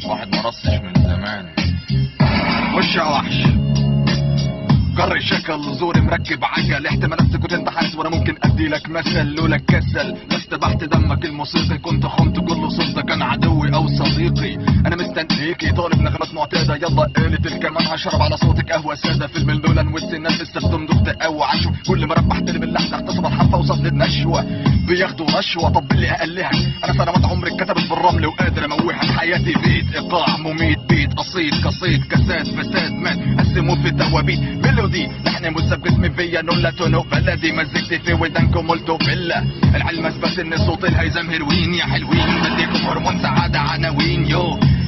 واحد مرصش من زمان. وش يا وحش جري شكل زوري مركب عجل، احتمالات كنت انت حاسس وانا ممكن ادي لك مثل. لولا الكسل لاستبحت دمك الموسيقي، كنت خنت كل صوت كان عدوي او صديقي. انا مستنيكي طالب نغمات معتاده، يلا قالت الكمان هشرب على صوتك قهوه ساده. فيلم اللولن والسنات لسه بتمضغ تقوى عشو، كل ما ربحت لي باللحظه احتسب الحرف اوصل للنشوه. بياخدوا نشوه طب اللي اقلها، انا سنوات عمري اتكتبت بالرمل وقادر اموحك. حياتي بيت ايقاع مميت، بيت قصيد كساد فساد مات قسموا في توابيت ميلودي. نحن مسبقت من فيا نولا تونو بلدي، مزجتي في ودانكم قلتوا فيلا. العلم اثبت ان صوت الهيزم هيروين يا حلوين، بديكم هرمون سعاده عناوين.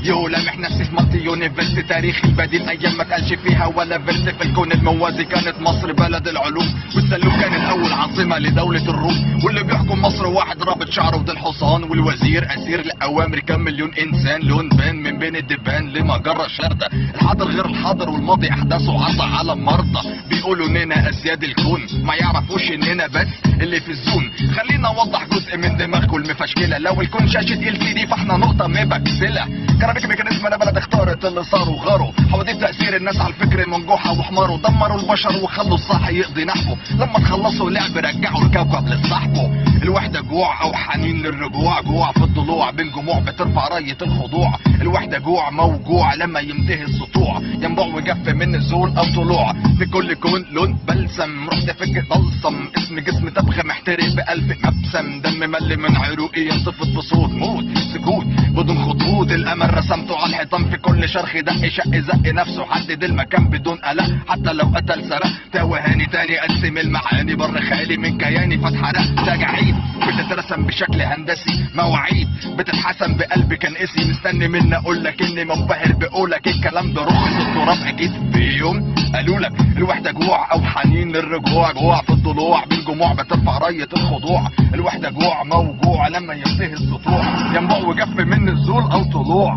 يو لامح نفسي في مالتي يونيفرسيتي، تاريخي البديل ايام ما تقالش فيها ولا فيرس. في الكون الموازي كانت مصر بلد العلوم، والسلوك كانت اول عاصمه لدوله الروم. واللي بيحكم مصر واحد رابط شعره وده الحصان، والوزير اسير لاوامر كام مليون انسان. لون بان من بين الدبان لمجره شارده، الحاضر غير الحاضر والماضي احداثه عرضه على مرضى. بيقولوا اننا اسياد الكون، ما يعرفوش اننا بس اللي في الزون. خلينا اوضح جزء من دماغكم المفشكله، لو الكون شاشه LCD فاحنا نقطه مبكسله. كراميك ميكانيزم انا بلد اختارت اللي صاروا غاروا، حواديت تاثير الناس على الفكر المنجوحه وحماروا. دمروا البشر وخلوا الصح يقضي نحبه، لما تخلصوا لعب رجعوا الكوكب لصاحبه. الوحده جوع او حنين للرجوع، جوع في الضلوع بين جموع بترفع رايه الخضوع. الوحده جوع موجوع لما ينتهي السطوع، ينبع وجف من نزول او طلوع. في كل كون لون بلسم، رحت فك ضلسم، اسم جسم تبخ محترق بألف مبسم. دم ملي من عروقي ينطفت بصوت موت سكوت بدون خطوط. الامل رسمته على الحيطان في كل شرخ دق شق زق نفسه، حدد المكان بدون قلق حتى لو قتل سرق. توهاني تاني قسم المعاني بر خيالي من كياني فتحرق. تجاعيد بتترسم بشكل هندسي، مواعيد بتتحسن بقلب كان قسي. مستني مني اقول لك اني منبهر بقولك، الكلام ده رخص التراب اكيد في يوم قالوا لك. الوحده جوع او حنين للرجوع، جوع في الضلوع بين جموع بترفع رايه الخضوع. الوحده جوع موجوع لما ينتهي السطوع، ينبع وجف من نزول او طلوع.